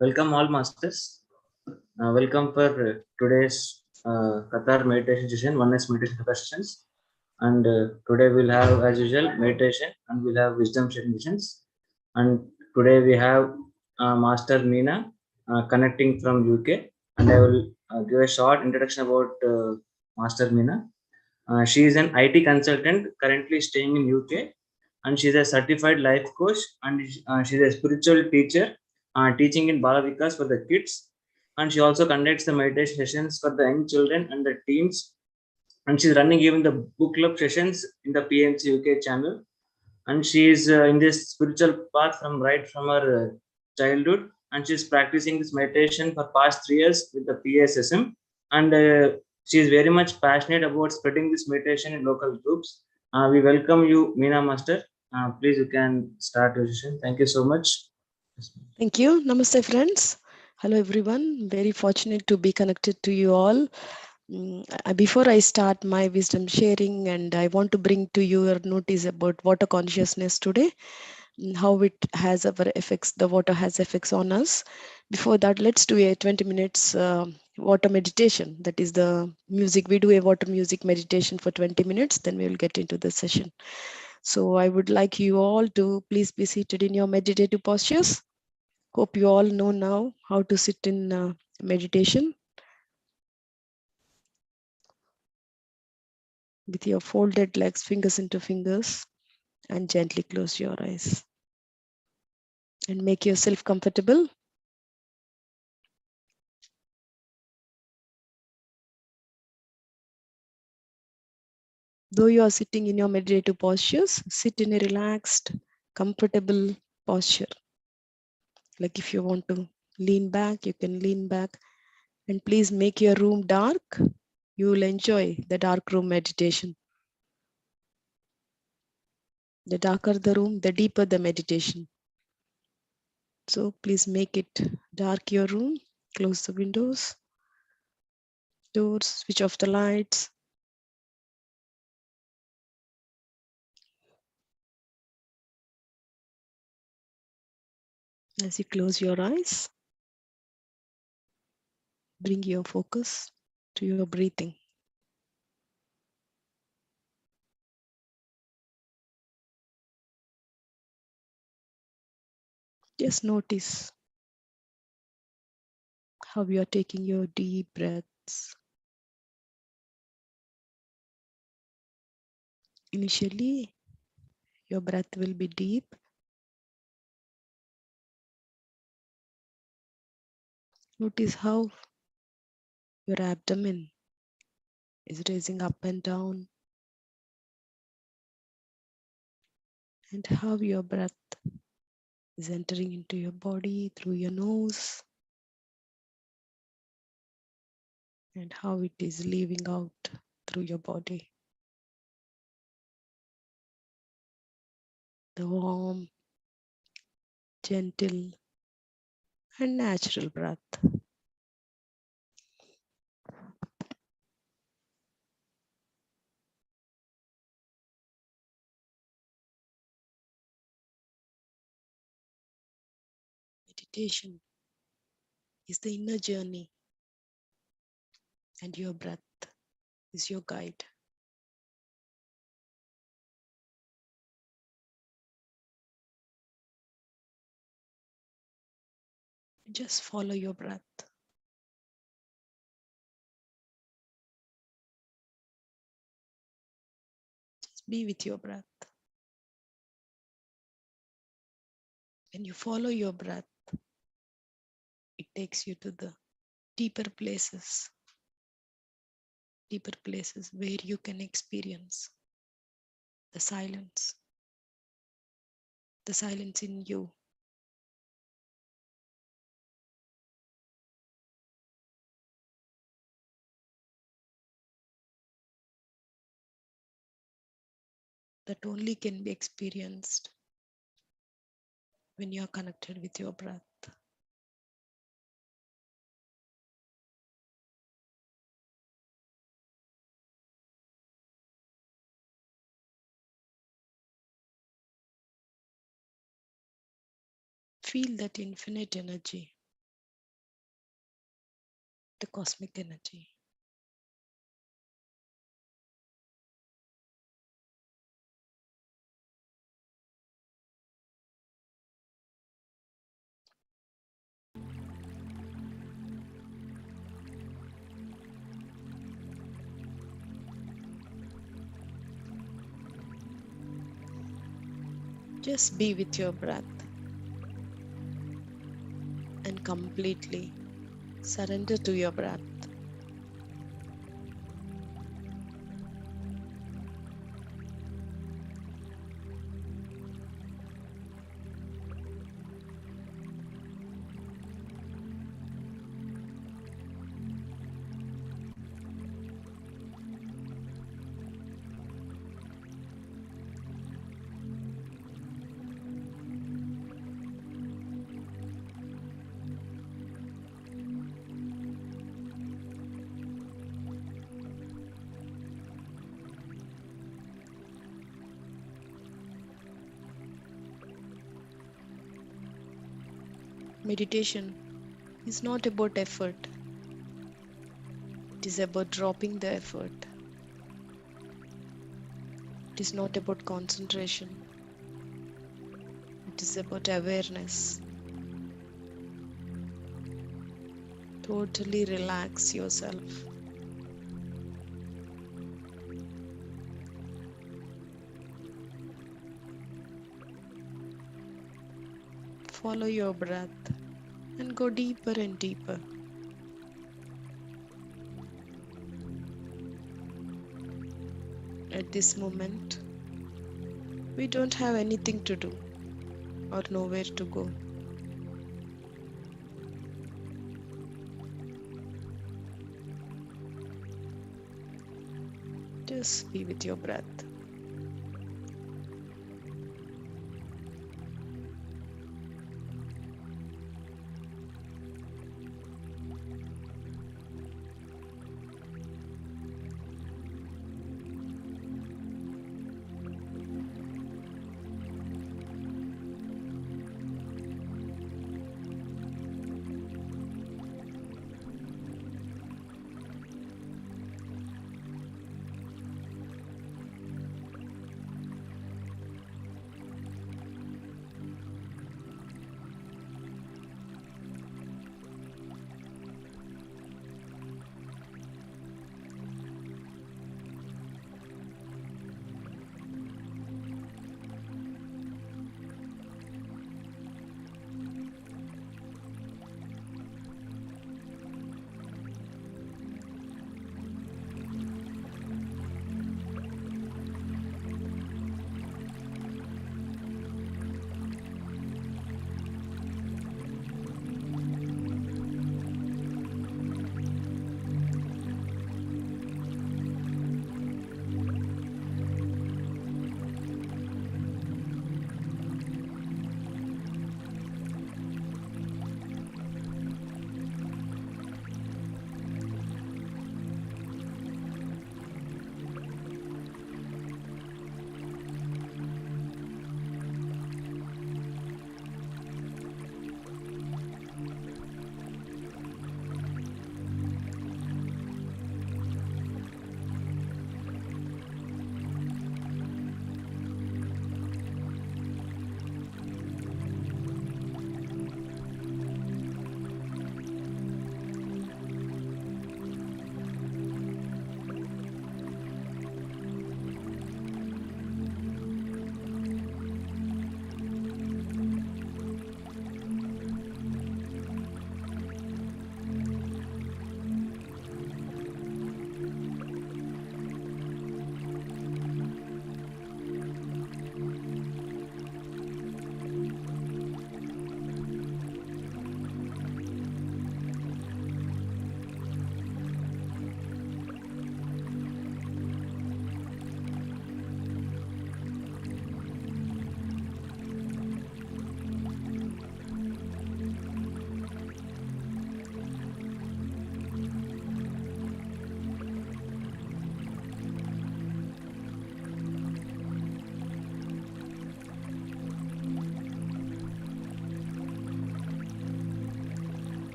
Welcome all masters. Welcome for today's Qatar meditation session, oneness meditation Qatar sessions. And today we'll have, as usual, meditation and we'll have wisdom sharing sessions. And today we have Master Meena connecting from UK. And I will give a short introduction about Master Meena. She is an IT consultant currently staying in UK, and she's a certified life coach, and she's a spiritual teacher teaching in Bala Vikas for the kids, and she also conducts the meditation sessions for the young children and the teens, and she's running even the book club sessions in the PMC UK channel, and she is in this spiritual path from right from her childhood, and she's practicing this meditation for past 3 years with the PSSM, and she is very much passionate about spreading this meditation in local groups. We welcome you, Meena Master. Please, you can start your session. Thank you so much. Thank you. Namaste, friends. Hello, everyone. Very fortunate to be connected to you all. Before I start my wisdom sharing, and I want to bring to your notice about water consciousness today, how it has our effects, the water has effects on us. Before that, let's do a 20 minutes water meditation. That is the music. We do a water music meditation for 20 minutes, then we will get into the session. So I would like you all to please be seated in your meditative postures. Hope you all know now how to sit in meditation with your folded legs, fingers into fingers, and gently close your eyes and make yourself comfortable. Though you are sitting in your meditative postures, sit in a relaxed, comfortable posture. Like if you want to lean back, you can lean back, and please make your room dark. You will enjoy the dark room meditation. The darker the room, the deeper the meditation. So please make it dark your room, close the windows, doors, switch off the lights. As you close your eyes, bring your focus to your breathing. Just notice how you are taking your deep breaths. Initially, your breath will be deep. Notice how your abdomen is raising up and down, and how your breath is entering into your body through your nose, and how it is leaving out through your body. The warm, gentle, and natural breath. Meditation is the inner journey, and your breath is your guide. Just follow your breath. Just be with your breath. When you follow your breath, it takes you to the deeper places where you can experience the silence in you. That only can be experienced when you are connected with your breath. Feel that infinite energy, the cosmic energy. Just be with your breath and completely surrender to your breath. Meditation is not about effort, it is about dropping the effort. It is not about concentration, it is about awareness. Totally relax yourself. Follow your breath and go deeper and deeper. At this moment, we don't have anything to do or nowhere to go. Just be with your breath.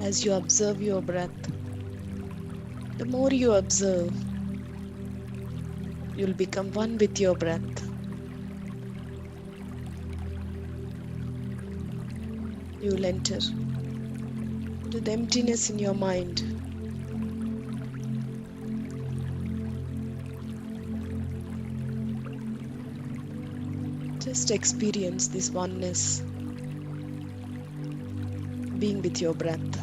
As you observe your breath, the more you observe, you'll become one with your breath. You'll enter to the emptiness in your mind. Just experience this oneness, being with your breath.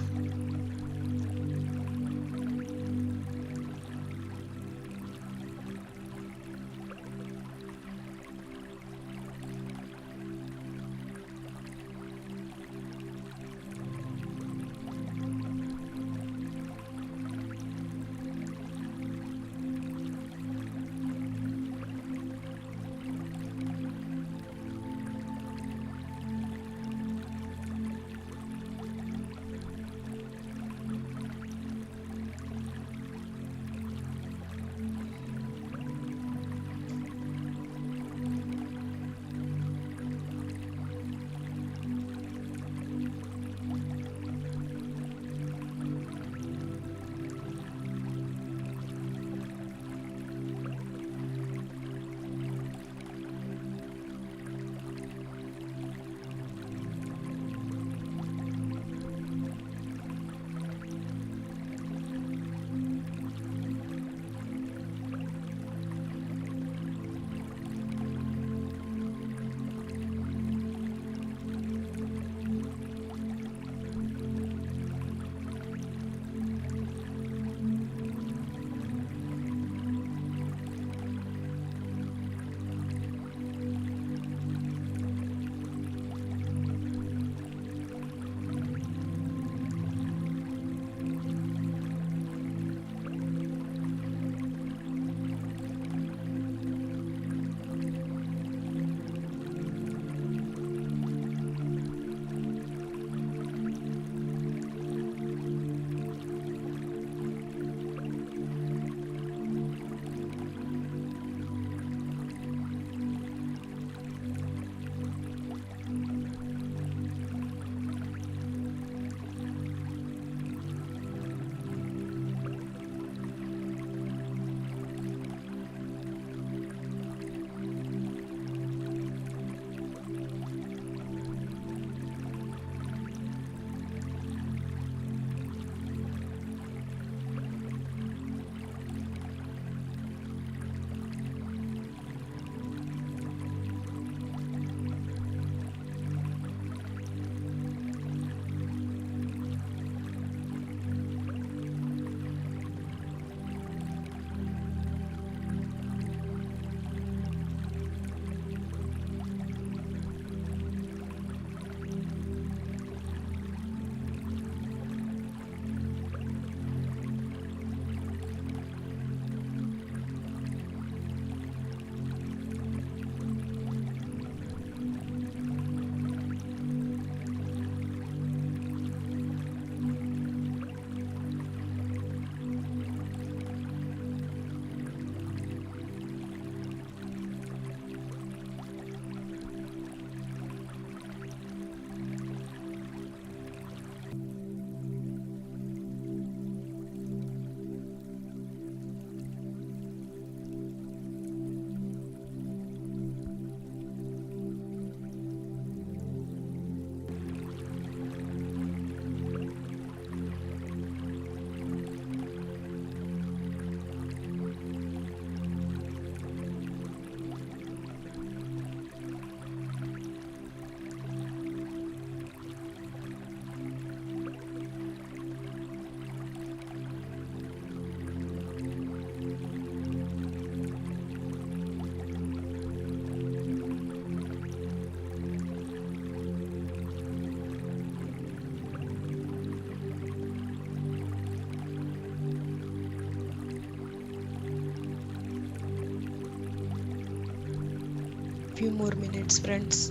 Few more minutes, friends.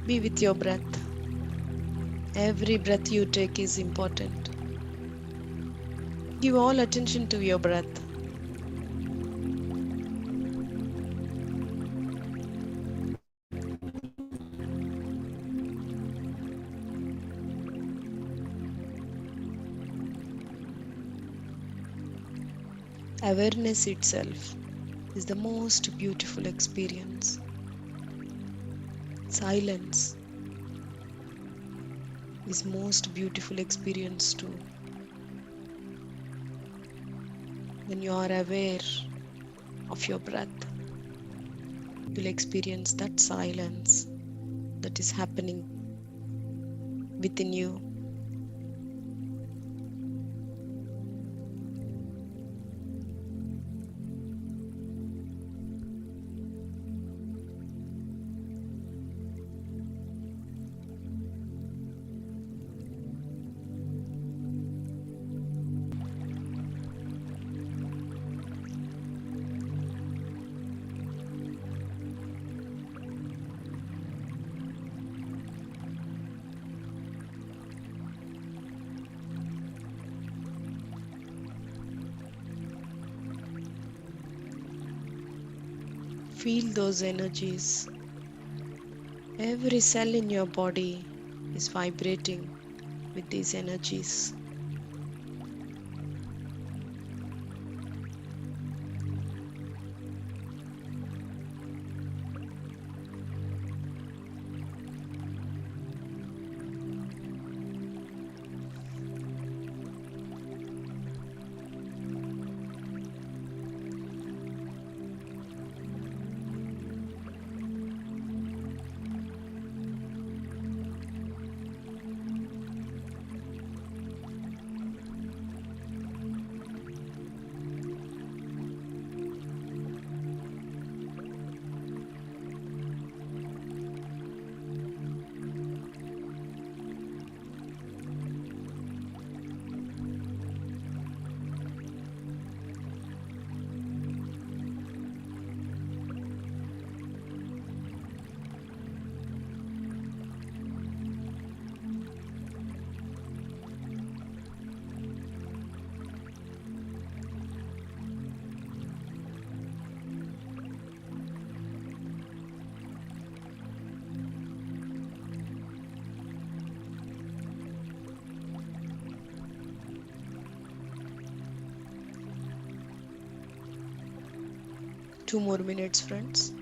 Be with your breath. Every breath you take is important. Give all attention to your breath. Awareness itself is the most beautiful experience. Silence is most beautiful experience too. When you are aware of your breath, you'll experience that silence that is happening within you. Feel those energies. Every cell in your body is vibrating with these energies. Two more minutes, friends.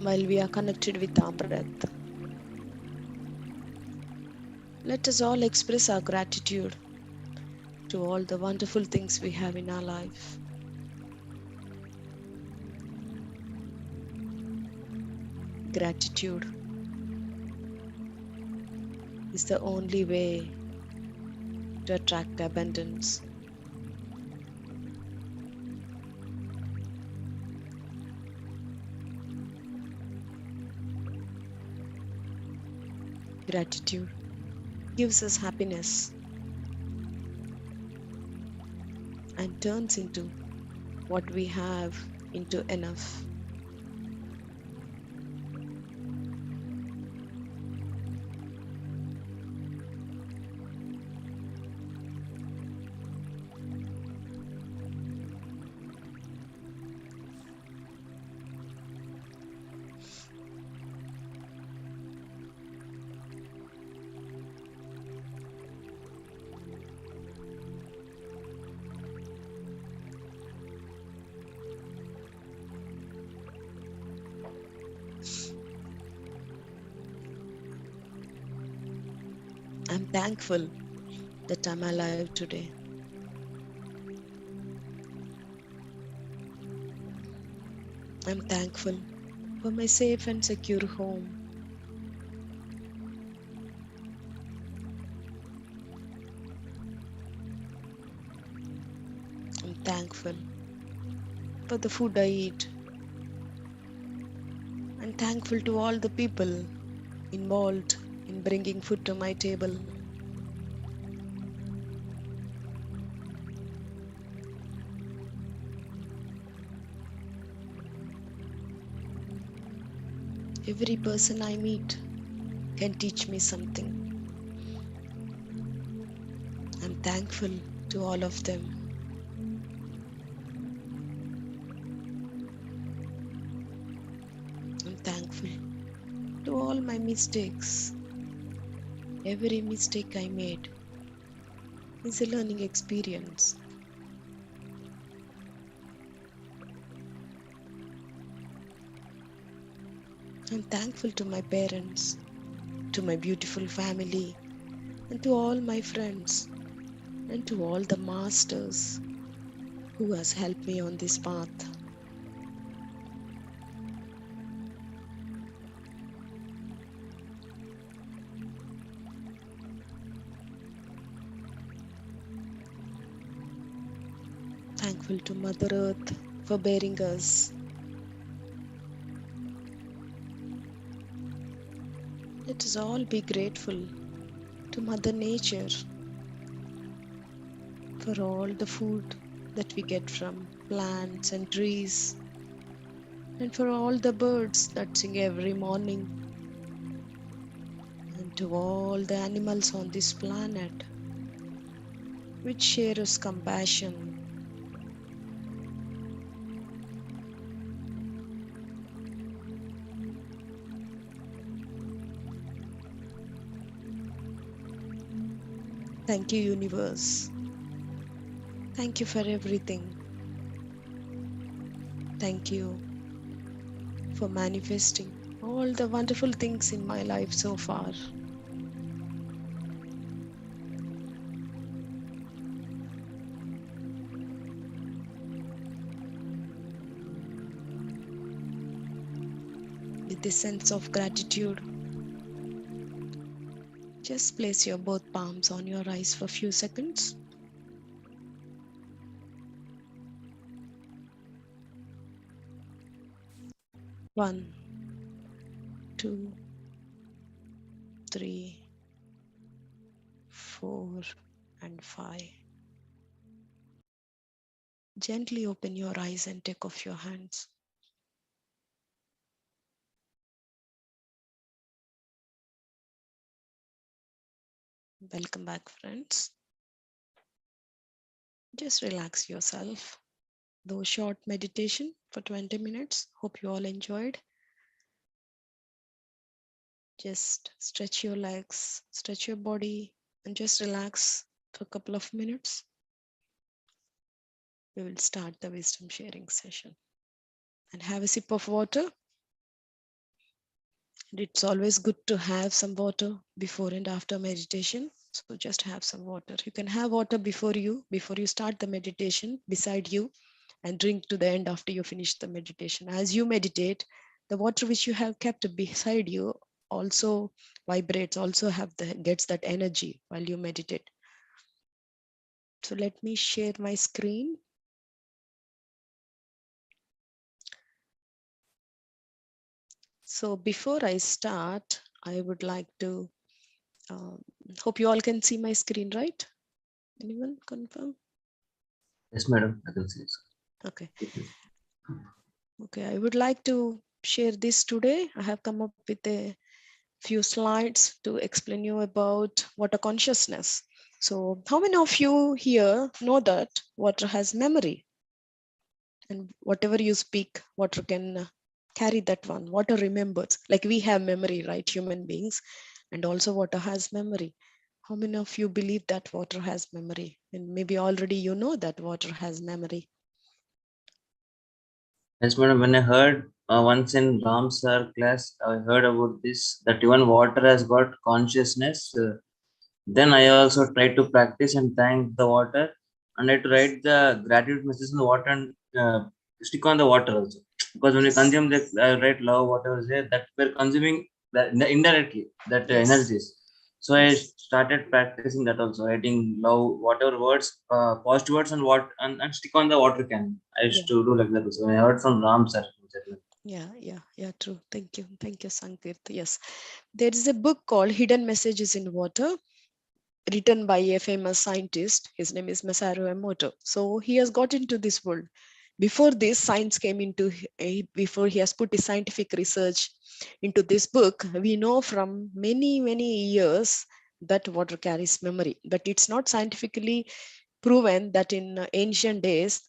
While we are connected with our breath, let us all express our gratitude to all the wonderful things we have in our life. Gratitude is the only way to attract abundance. Gratitude gives us happiness and turns into what we have into enough. I'm thankful that I'm alive today. I'm thankful for my safe and secure home. thankful for the food I eat. I'm thankful to all the people involved in bringing food to my table. Every person I meet can teach me something. I'm thankful to all of them. I'm thankful to all my mistakes. Every mistake I made is a learning experience. I'm thankful to my parents, to my beautiful family, and to all my friends, and to all the masters who has helped me on this path. Thankful to Mother Earth for bearing us. Let us all be grateful to Mother Nature for all the food that we get from plants and trees, and for all the birds that sing every morning, and to all the animals on this planet which share us compassion. Thank you, universe. Thank you for everything. Thank you for manifesting all the wonderful things in my life so far. With this sense of gratitude, just place your both palms on your eyes for a few seconds. One, two, three, 4, and 5. Gently open your eyes and take off your hands. Welcome back, friends. Just relax yourself. Though short meditation for 20 minutes. Hope you all enjoyed. Just stretch your legs, stretch your body, and just relax for a couple of minutes. We will start the wisdom sharing session. And have a sip of water. And it's always good to have some water before and after meditation. So just have some water. You can have water before you start the meditation beside you, and drink to the end after you finish the meditation. As you meditate, the water which you have kept beside you also vibrates, also gets that energy while you meditate. So let me share my screen. So before I start, I would like to hope you all can see my screen, right? Anyone confirm? Yes, madam. I can see it. Okay. Okay, I would like to share this today. I have come up with a few slides to explain you about water consciousness. So how many of you here know that water has memory? And whatever you speak, water can carry that one. Water remembers, like we have memory, right? Human beings. And also water has memory. How many of you believe that water has memory? And maybe already you know that water has memory. Yes, madam. When I heard once in Ram sir class, I heard about this that even water has got consciousness. Then I also try to practice and thank the water, and I try to write the gratitude message in the water and stick on the water also. Because when we Yes. consume the right love, whatever is there, that we're consuming that indirectly that Yes. energies. So I Yes. started practicing that also, writing love, whatever words, positive words, and what and stick on the water can. I used Yeah. to do like that also. I heard from Ram sir. Yeah, true. Thank you, Sankirth. Yes, there is a book called Hidden Messages in Water, written by a famous scientist. His name is Masaru Emoto. So he has got into this world. Before this, science came into, before he has put his scientific research into this book, we know from many years that water carries memory. But it's not scientifically proven that in ancient days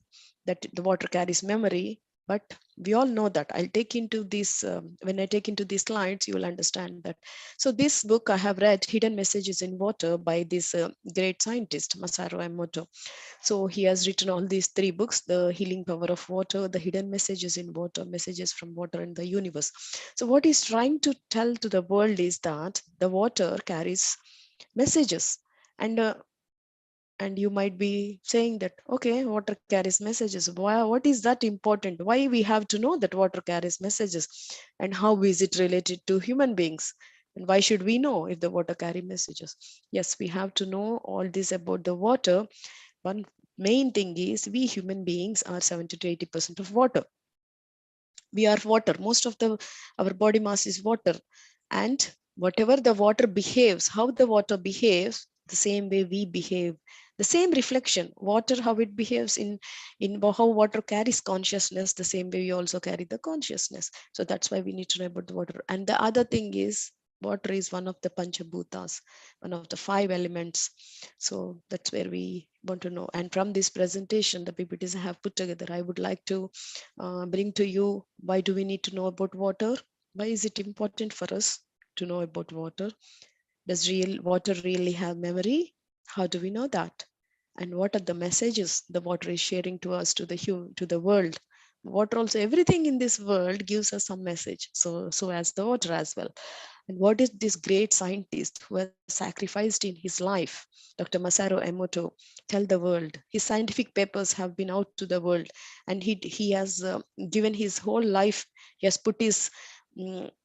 that the water carries memory. But we all know that. I'll take into this, when I take into these slides, you will understand that. So this book I have read, Hidden Messages in Water, by this great scientist, Masaru Emoto. So he has written all these three books: The Healing Power of Water, The Hidden Messages in Water, Messages from Water and the Universe. So what he's trying to tell to the world is that the water carries messages. And you might be saying that, okay, water carries messages. Why, what is that important? Why we have to know that water carries messages? And how is it related to human beings? And why should we know if the water carry messages? Yes, we have to know all this about the water. One main thing is, we human beings are 70 to 80% of water. We are water. Most of the our body mass is water. And whatever the water behaves, how the water behaves, the same way we behave. The same reflection, water, how it behaves in how water carries consciousness, the same way we also carry the consciousness. So that's why we need to know about the water. And the other thing is, water is one of the panchabhutas, one of the five elements. So that's where we want to know. And from this presentation, the PPTs I have put together, I would like to bring to you, why do we need to know about water? Why is it important for us to know about water? Does real water really have memory? How do we know that? And what are the messages the water is sharing to us, to the world? Water also, everything in this world gives us some message. So as the water as well. And what is this great scientist who has sacrificed in his life, Dr. Masaru Emoto, tell the world? His scientific papers have been out to the world, and he has given his whole life. He has put his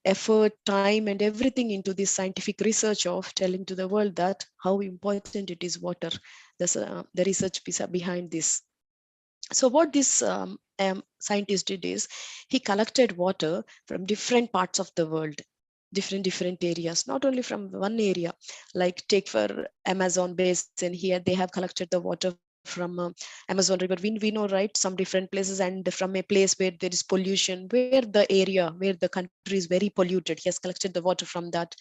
effort, time, and everything into this scientific research of telling to the world that how important it is water. There's the research piece behind this. So what this scientist did is, he collected water from different parts of the world, different areas, not only from one area. Like take for Amazon basin, here they have collected the water from Amazon river. We know, right, some different places, and from a place where there is pollution, where the area where the country is very polluted, he has collected the water from that.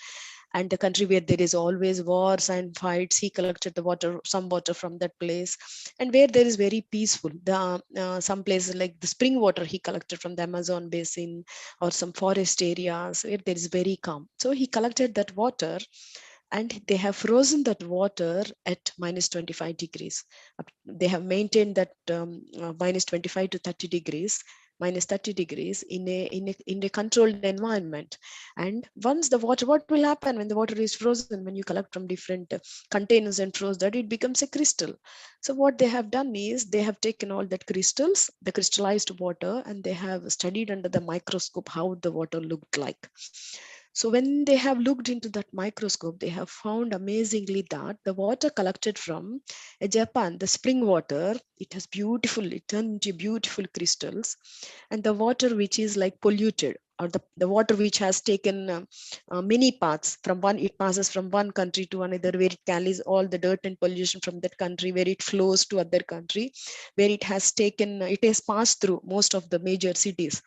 And the country where there is always wars and fights, he collected the water, some water from that place. And where there is very peaceful, the some places like the spring water he collected from the Amazon basin, or some forest areas where there is very calm. So he collected that water, and they have frozen that water at minus 25 degrees. They have maintained that minus 25 to 30 degrees, minus 30 degrees in a controlled environment. And once the water, what will happen when the water is frozen, when you collect from different containers and froze that, it becomes a crystal. So what they have done is, they have taken all that crystals, the crystallized water, and they have studied under the microscope how the water looked like. So when they have looked into that microscope, they have found amazingly that the water collected from Japan, the spring water, it has beautiful, it turned into beautiful crystals. And the water which is like polluted, or the water which has taken many paths from one, it passes from one country to another, where it carries all the dirt and pollution from that country, where it flows to other country, where it has taken, it has passed through most of the major cities.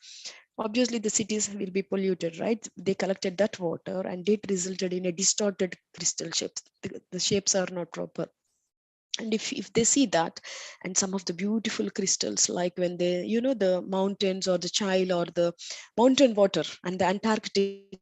Obviously the cities will be polluted, right? They collected that water, and it resulted in a distorted crystal shapes. The shapes are not proper. And if they see that, and some of the beautiful crystals, like when they, the mountains, or the Chile, or the mountain water, and the Antarctic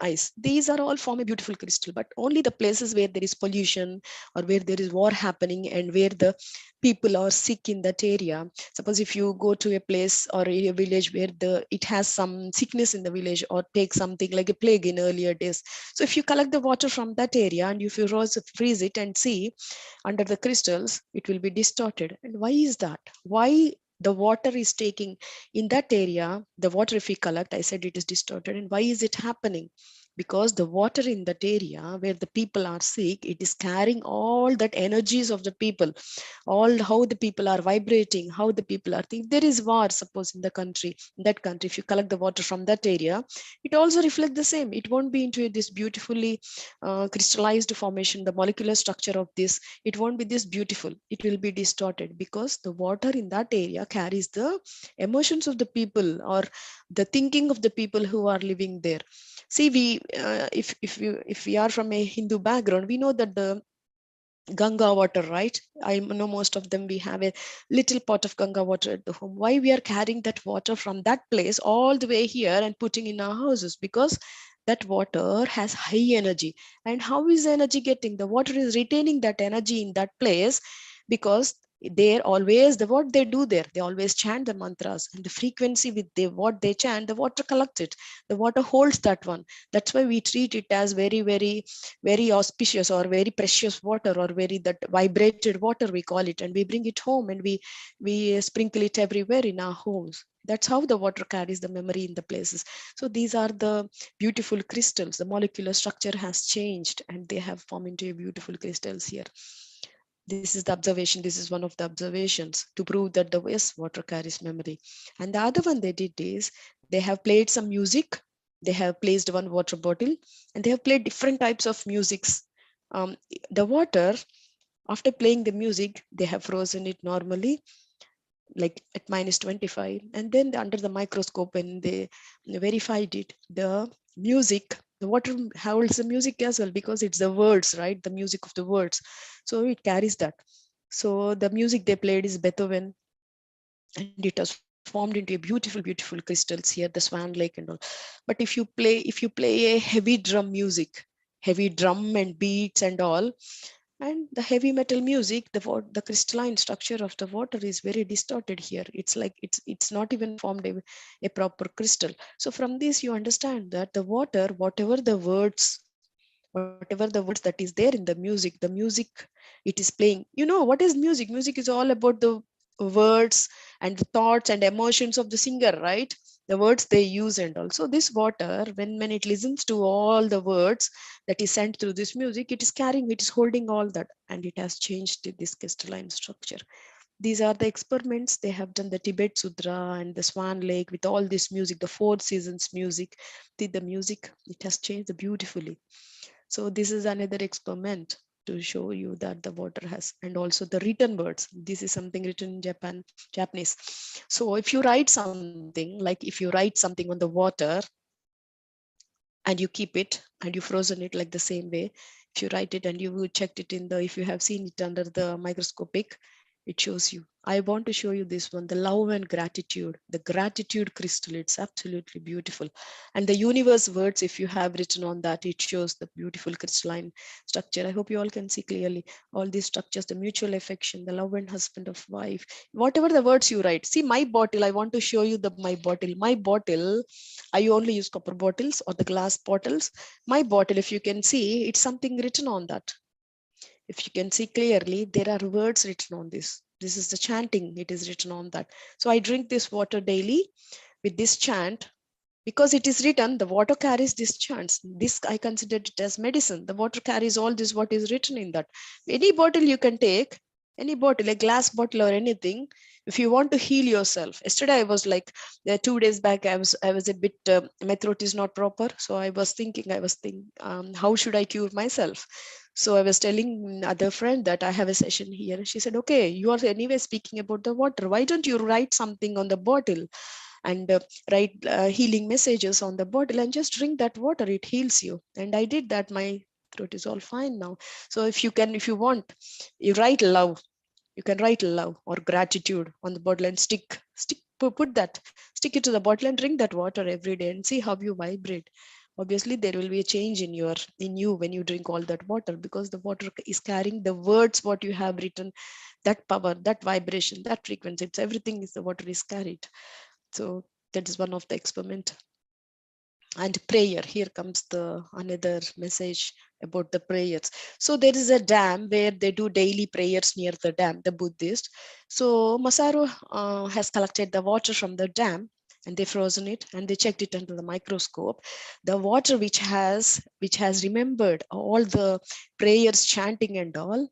ice, these are all form a beautiful crystal. But only the places where there is pollution, or where there is war happening, and where the people are sick in that area. Suppose if you go to a place or a village where it has some sickness in the village, or take something like a plague in earlier days. So if you collect the water from that area, and if you freeze it and see under the crystals, it will be distorted. And why is that? Why the water is taking in that area, the water if we collect, I said, it is distorted. And why is it happening? because the water in that area where the people are sick, it is carrying all that energies of the people, all how the people are vibrating, how the people are thinking. There is war, suppose in the country, in that country, if you collect the water from that area, it also reflects the same. It won't be into this beautifully crystallized formation, the molecular structure of this, it won't be this beautiful. It will be distorted because the water in that area carries the emotions of the people or the thinking of the people who are living there. See, we if we are from a Hindu background, we know that the Ganga water, right? I know most of them, we have a little pot of Ganga water at the home. Why we are carrying that water from that place all the way here and putting in our houses? Because that water has high energy. And how is the energy getting? The water is retaining that energy in that place because they're always the what they do there, they always chant the mantras, and the frequency with what they chant, the water collects it, the water holds that one. That's why we treat it as very, very, very auspicious or very precious water, or very that vibrated water we call it, and we bring it home and we sprinkle it everywhere in our homes. That's how the water carries the memory in the places. So these are the beautiful crystals. The molecular structure has changed and they have formed into beautiful crystals here. This is the observation. This is one of the observations to prove that the yes, water carries memory. And the other one they did is they have played some music. They have placed one water bottle and they have played different types of musics. The water, after playing the music, they have frozen it normally, like at minus 25. And then under the microscope, when they verified it, the music, the water holds the music as well, because it's the words, right? The music of the words. So it carries that. So the music they played is Beethoven, and it has formed into a beautiful crystals here, the Swan Lake and all. But if you play a heavy drum music, heavy drum and beats and all, and the heavy metal music, the crystalline structure of the water is very distorted here. It's like it's not even formed a proper crystal. So from this you understand that the water, whatever the words that is there in the music it is playing. You know what is music? Music is all about the words and the thoughts and emotions of the singer, right? The words they use. And also this water, when it listens to all the words that is sent through this music, it is carrying, it is holding all that, and it has changed to this crystalline structure. These are the experiments they have done, the Tibet Sudra and the Swan Lake, with all this music, the four seasons music. The music, it has changed beautifully. So this is another experiment to show you that the water has. And also the written words, this is something written in Japanese. So if you write something, like if you write something on the water and you keep it and you frozen it like the same way, if you write it and you checked it in the, if you have seen it under the microscopic, it shows you. I want to show you this one, the love and gratitude, the gratitude crystal. It's absolutely beautiful. And the universe words, if you have written on that, it shows the beautiful crystalline structure. I hope you all can see clearly all these structures, the mutual affection, the love and husband of wife, whatever the words you write. See my bottle, I want to show you the my bottle. I only use copper bottles or the glass bottles. My bottle, if you can see, it's something written on that. If you can see clearly, there are words written on this. This is the chanting, it is written on that. So I drink this water daily with this chant, because it is written, the water carries these chants. This I consider it as medicine. The water carries all this what is written in that. Any bottle you can take, any bottle, a glass bottle or anything, if you want to heal yourself. Yesterday I was like, 2 days back I was a bit, my throat is not proper, so I was thinking, how should I cure myself? So I was telling other friend that I have a session here. She said, okay, you are anyway speaking about the water, why don't you write something on the bottle and write healing messages on the bottle and just drink that water, it heals you. And I did that. My throat is all fine now. So if you want, you write love, you can write love or gratitude on the bottle and put that, stick it to the bottle and drink that water every day and see how you vibrate. Obviously there will be a change in you when you drink all that water, because the water is carrying the words what you have written, that power, that vibration, that frequency, it's everything is the water is carried. So that is one of the experiment. And prayer, here comes the another message about the prayers. So there is a dam where they do daily prayers near the dam, the Buddhist. So Masaru has collected the water from the dam. and they frozen it and they checked it under the microscope. The water which has remembered all the prayers, chanting and all,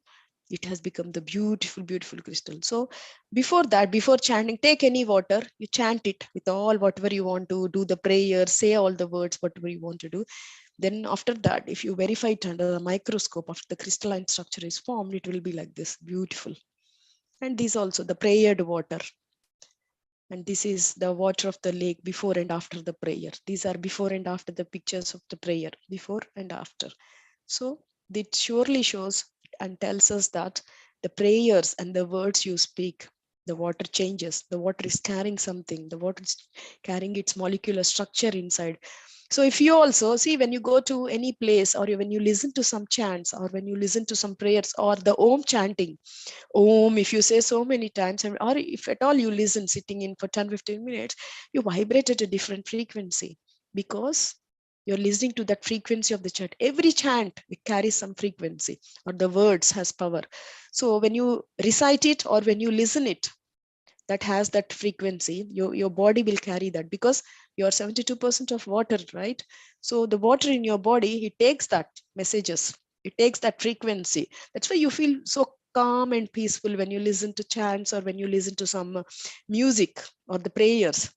it has become the beautiful crystal. So before that, before chanting, take any water, you chant it with all whatever you want to do, the prayer, say all the words, whatever you want to do. Then after that, if you verify it under the microscope, after the crystalline structure is formed, it will be like this, beautiful. And these also the prayered water. And this is the water of the lake before and after the prayer. These are before and after the pictures of the prayer, before and after. So it surely shows and tells us that the prayers and the words you speak, the water changes. The water is carrying something. The water is carrying its molecular structure inside. So if you also see, when you go to any place, or when you listen to some chants, or when you listen to some prayers, or the Om chanting, Om, if you say so many times, or if at all you listen sitting in for 10-15 minutes, you vibrate at a different frequency, because you're listening to that frequency of the chant. Every chant, it carries some frequency, or the words has power. So when you recite it or when you listen it, that has that frequency, your body will carry that, because you're 72% of water, right? So the water in your body, it takes that messages, it takes that frequency. That's why you feel so calm and peaceful when you listen to chants, or when you listen to some music or the prayers,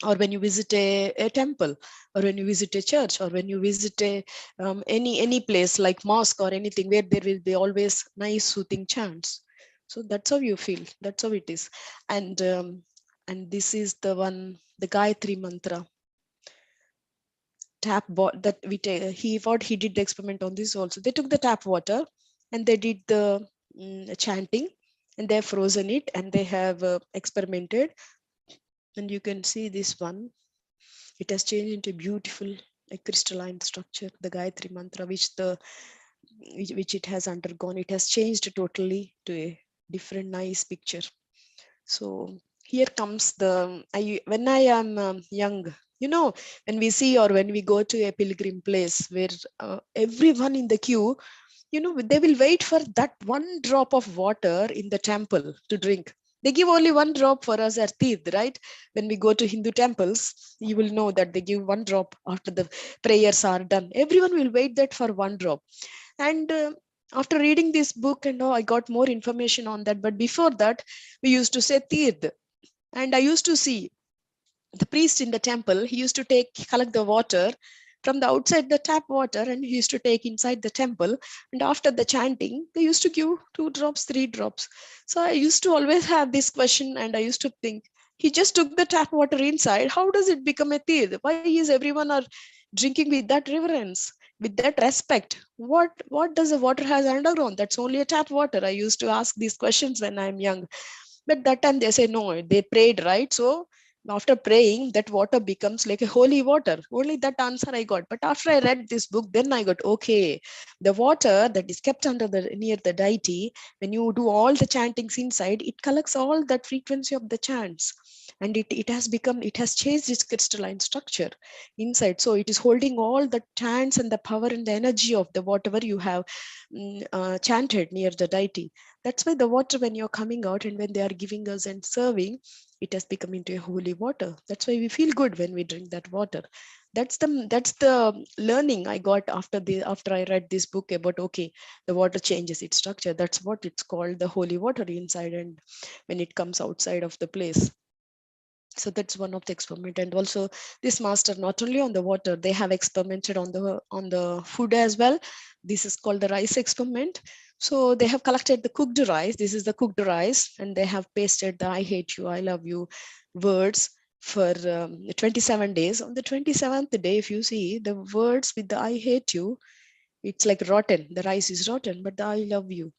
or when you visit a temple, or when you visit a church, or when you visit any place like mosque or anything, where there will be always nice soothing chants. So that's how you feel, that's how it is. And this is the one, the Gayatri mantra tap that we take. He did the experiment on this also. They took the tap water and they did the chanting, and they have frozen it, and they have experimented. And you can see this one, it has changed into beautiful, a crystalline structure, the Gayatri mantra, which it has undergone. It has changed totally to a different nice picture. So here comes when I am young, when we see, or when we go to a pilgrim place where everyone in the queue, they will wait for that one drop of water in the temple to drink. They give only one drop for us at Tirth, right? When we go to Hindu temples, you will know that they give one drop after the prayers are done. Everyone will wait that for one drop. And after reading this book and all, I got more information on that. But before that, we used to say Tirth. And I used to see the priest in the temple, he used to collect the water from the outside, the tap water, and he used to take inside the temple. And after the chanting, they used to give 2 drops, 3 drops. So I used to always have this question, and I used to think, he just took the tap water inside, how does it become a tir? Why is everyone are drinking with that reverence, with that respect? What does the water has underground? That's only a tap water. I used to ask these questions when I'm young. But that time they say no, they prayed, right? So after praying, that water becomes like a holy water. Only that answer I got. But after I read this book, then I got, okay, the water that is kept under the near the deity, when you do all the chantings inside, it collects all that frequency of the chants. And it has changed its crystalline structure inside. So it is holding all the chants and the power and the energy of the whatever you have chanted near the deity. That's why the water, when you're coming out and when they are giving us and serving, it has become into a holy water. That's why we feel good when we drink that water. That's the learning I got after I read this book about, okay, the water changes its structure. That's what it's called, the holy water inside, and when it comes outside of the place. So that's one of the experiment. And also this master, not only on the water, they have experimented on the food as well. This is called the rice experiment. So they have collected the cooked rice. This is the cooked rice, and they have pasted the I hate you, I love you words for 27 days. On the 27th day, if you see the words with the I hate you, it's like rotten, the rice is rotten, but the I love you.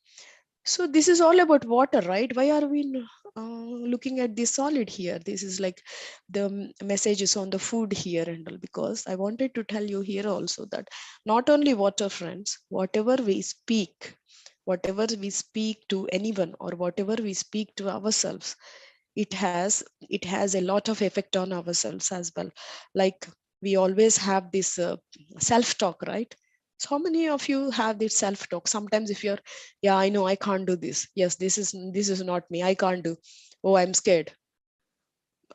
So this is all about water, right? Why are we looking at this solid here? This is like the messages on the food here and all, because I wanted to tell you here also that not only water, friends, whatever we speak to anyone, or whatever we speak to ourselves, it has a lot of effect on ourselves as well. Like, we always have this self-talk, right? So how many of you have this self-talk? Sometimes if you're, yeah, I know I can't do this. Yes, this is not me. I can't do. Oh, I'm scared.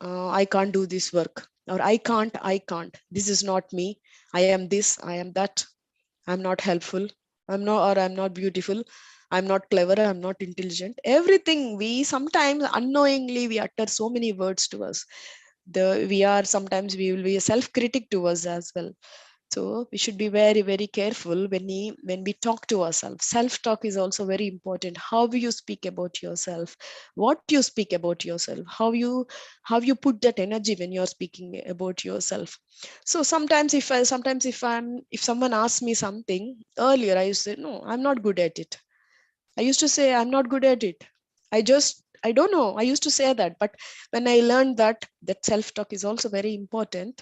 I can't do this work, or I can't. This is not me. I am this, I am that. I'm not helpful. I'm not beautiful. I'm not clever. I'm not intelligent. Everything we sometimes unknowingly we utter so many words to us. We are sometimes we will be a self-critic to us as well. So we should be very, very careful when we talk to ourselves. Self-talk is also very important. How you speak about yourself, what you speak about yourself, how you put that energy when you're speaking about yourself. So if someone asks me something earlier, I used to say, no, I'm not good at it. I used to say I'm not good at it. I don't know. I used to say that, but when I learned that self-talk is also very important,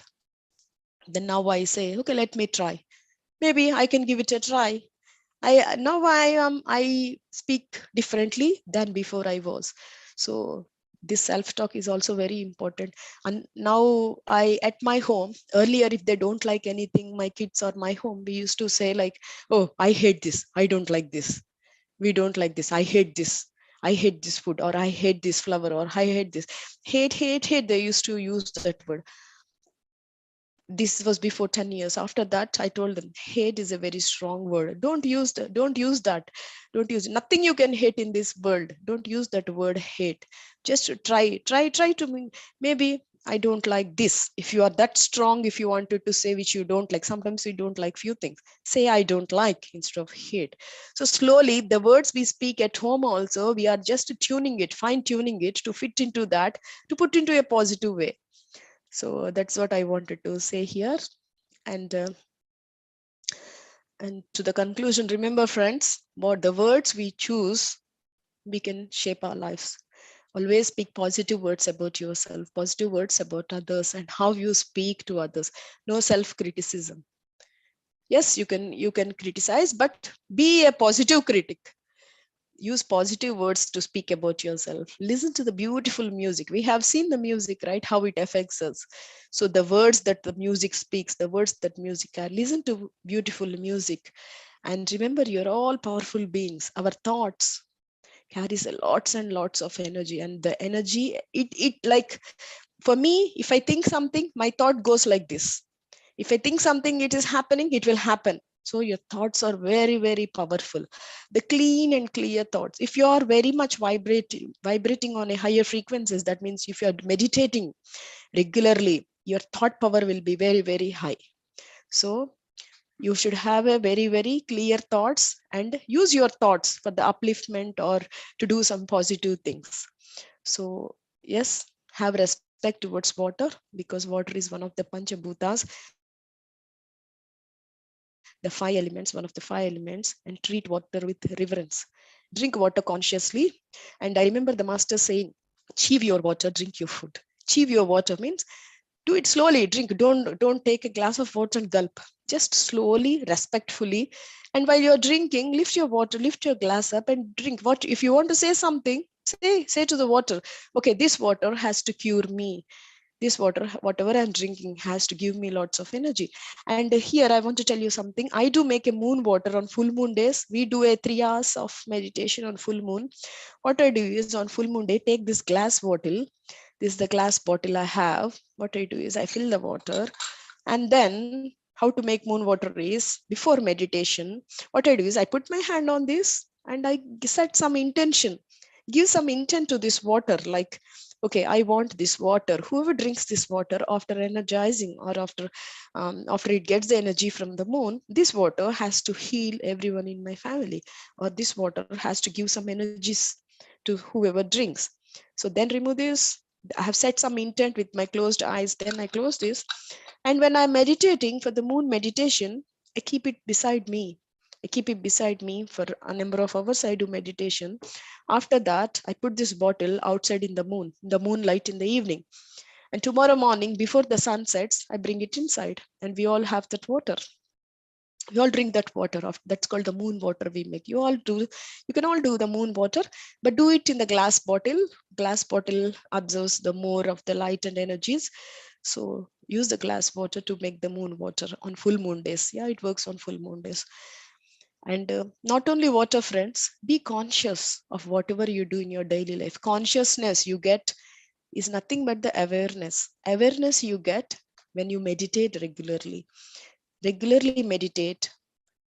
then now I say, okay, let me try. Maybe I can give it a try. I speak differently than before I was. So this self-talk is also very important. And now I at my home, earlier if they don't like anything, my kids or my home, we used to say like, oh, I hate this, I don't like this, we don't like this, I hate this, I hate this food, or I hate this flower, or I hate this. Hate, they used to use that word. This was before 10 years. After that, I told them hate is a very strong word. Don't use that. Don't use nothing you can hate in this world. Don't use that word hate. Just try to maybe I don't like this. If you are that strong, if you wanted to say which you don't like, sometimes we don't like few things, say I don't like instead of hate. So slowly the words we speak at home also, we are just tuning it, fine tuning it to fit into that, to put into a positive way. So that's what I wanted to say here. And and to the conclusion, remember friends, what the words we choose, we can shape our lives. Always speak positive words about yourself, positive words about others, and how you speak to others. No self-criticism. Yes, you can criticize, but be a positive critic. Use positive words to speak about yourself. Listen to the beautiful music. We have seen the music, right, how it affects us. So the words that the music speaks, the words that music are, listen to beautiful music. And remember, you're all powerful beings. Our thoughts carries a lots and lots of energy, and the energy, it like, for me, if I think something, my thought goes like this. If I think something, it is happening, it will happen. So your thoughts are very, very powerful. The clean and clear thoughts. If you are very much vibrating on a higher frequencies, that means if you are meditating regularly, your thought power will be very, very high. So you should have a very, very clear thoughts and use your thoughts for the upliftment or to do some positive things. So yes, have respect towards water, because water is one of the Panchabhutas, the five elements, one of the five elements, and treat water with reverence. Drink water consciously. And I remember the master saying, achieve your water, drink your food. Achieve your water means do it slowly, drink, don't take a glass of water and gulp. Just slowly, respectfully. And while you're drinking, lift your water, lift your glass up and drink. What if you want to say something, say to the water, okay, this water has to cure me. This water, whatever I'm drinking, has to give me lots of energy. And here I want to tell you something. I do make a moon water on full moon days. We do a 3 hours of meditation on full moon. What I do is on full moon day, take this glass bottle. This is the glass bottle I have. What I do is I fill the water, and then how to make moon water is before meditation. What I do is I put my hand on this and I set some intention, give some intent to this water, like, okay, I want this water. Whoever drinks this water after energizing or after it gets the energy from the moon, this water has to heal everyone in my family, or this water has to give some energies to whoever drinks. So then remove this. I have set some intent with my closed eyes. Then I close this. And when I'm meditating for the moon meditation, I keep it beside me. I keep it beside me for a number of hours. I do meditation. After that, I put this bottle outside in the moonlight in the evening. And tomorrow morning, before the sun sets, I bring it inside, and we all have that water. We all drink that water. That's called the moon water we make. You can all do the moon water, but do it in the glass bottle. Glass bottle absorbs the more of the light and energies. So use the glass water to make the moon water on full moon days. Yeah, it works on full moon days. And not only water, friends, be conscious of whatever you do in your daily life. Consciousness you get is nothing but the awareness. Awareness you get when you meditate regularly. Regularly meditate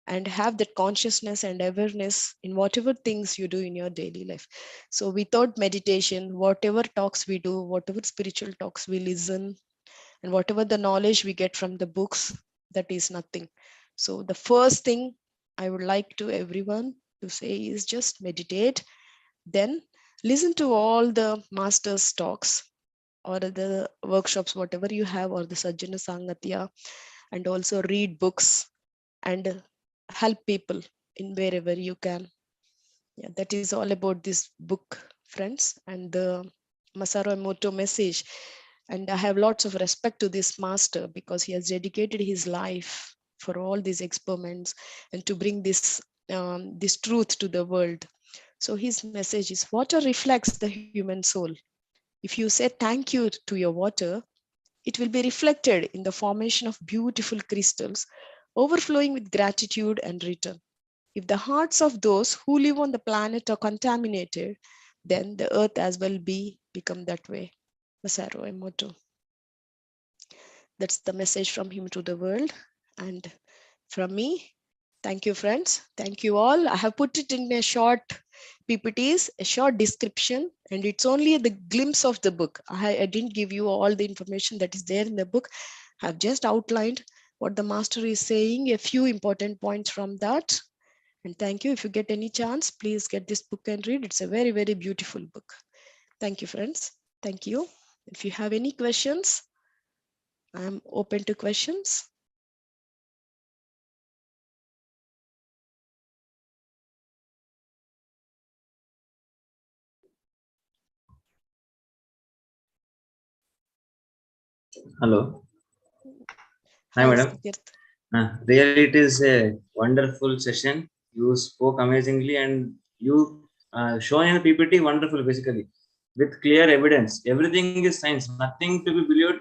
and have that consciousness and awareness in whatever things you do in your daily life. So without meditation, whatever talks we do, whatever spiritual talks we listen, and whatever the knowledge we get from the books, that is nothing. So the first thing I would like to everyone to say is just meditate, then listen to all the masters talks or the workshops, whatever you have, or the Sajjana Sangatya, and also read books and help people in wherever you can. Yeah, that is all about this book, friends, and the Masaru Emoto message. And I have lots of respect to this master because he has dedicated his life for all these experiments and to bring this truth to the world. So his message is water reflects the human soul. If you say thank you to your water, it will be reflected in the formation of beautiful crystals, overflowing with gratitude and return. If the hearts of those who live on the planet are contaminated, then the earth as well become that way. Masaru Emoto. That's the message from him to the world. And from me, thank you, friends. Thank you all. I have put it in a short PPTs, a short description, and it's only the glimpse of the book. I didn't give you all the information that is there in the book. I've just outlined what the master is saying, a few important points from that. And thank you. If you get any chance, please get this book and read. It's a very, very beautiful book. Thank you, friends. Thank you. If you have any questions, I'm open to questions. Hello. Hi, Hi, madam. Satyarth. Really, it is a wonderful session. You spoke amazingly, and you shown in the PPT wonderful, basically, with clear evidence. Everything is science. Nothing to be believed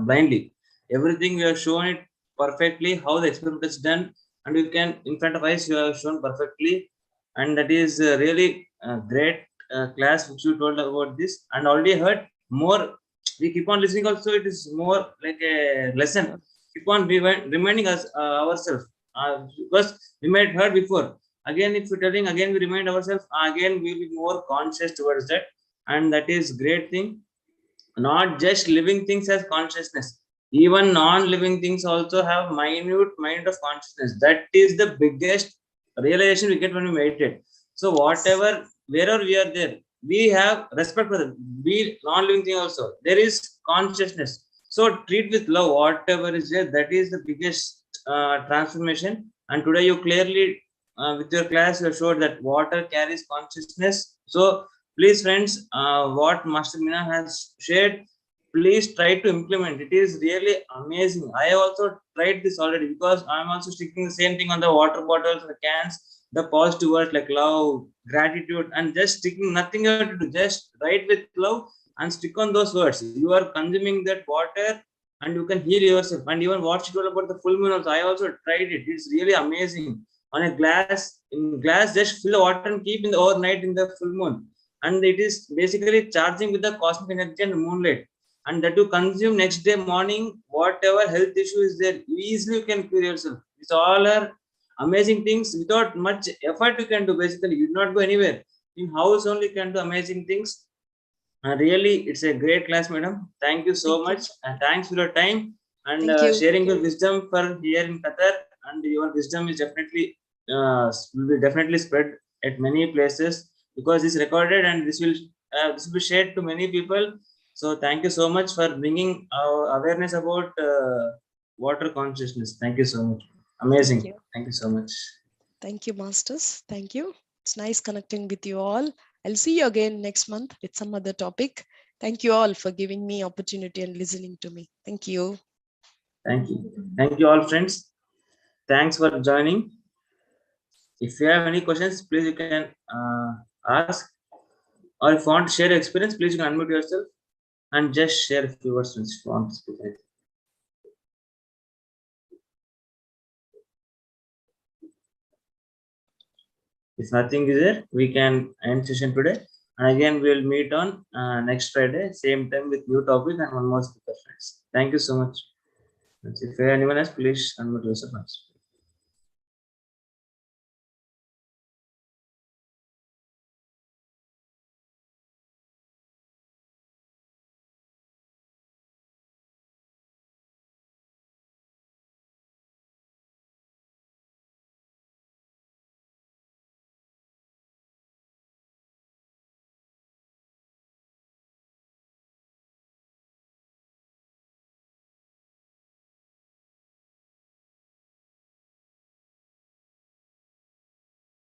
blindly. Everything we have shown it perfectly how the experiment is done, and you can in front of us you have shown perfectly, and that is really great class which you told about this, and already heard more. We keep on listening. Also, it is more like a lesson keep on reminding us ourselves because we might heard before. Again, if we're telling again, we remind ourselves again. We'll be more conscious towards that, and that is great thing. Not just living things as consciousness. Even non-living things also have minute mind of consciousness. That is the biggest realization we get when we meditate. So Yes. whatever wherever we are there, we have respect for them. Be non-living thing also. There is consciousness. So treat with love whatever is there. That is the biggest transformation. And today you clearly with your class you showed that water carries consciousness. So please, friends, what Master Mina has shared, please try to implement. It is really amazing. I have also tried this already because I'm also sticking the same thing on the water bottles, the cans, the positive words like love, gratitude, and just sticking nothing you have to do. Just write with love and stick on those words. You are consuming that water and you can heal yourself. And even what she told about the full moon also, I also tried it. It's really amazing. On a glass, in glass, just fill the water and keep in the overnight in the full moon, and it is basically charging with the cosmic energy and moonlight, and that you consume next day morning whatever health issue is there easily you can cure yourself. It's all are amazing things without much effort you can do. Basically you do not go anywhere, in house only you can do amazing things. Really, it's a great class, madam. Thank you so Thank you. much, and thanks for your time and Thank you. sharing your wisdom for here in Qatar. And your wisdom is definitely will be definitely spread at many places because it's recorded and this will be shared to many people. So thank you so much for bringing awareness about water consciousness. Thank you so much. Thank Amazing. you. Thank you so much. Thank you, masters. Thank you. It's nice connecting with you all. I'll see you again next month with some other topic. Thank you all for giving me opportunity and listening to me. Thank you. Thank you. Thank you all, friends. Thanks for joining. If you have any questions, please you can ask, or if you want to share your experience, please you can unmute yourself and just share a few words if you want to speak. If nothing is there, we can end session today. And again, we'll meet on next Friday, same time with new topic and one more speaker, friends. Thank you so much. If anyone else, please unmute yourself.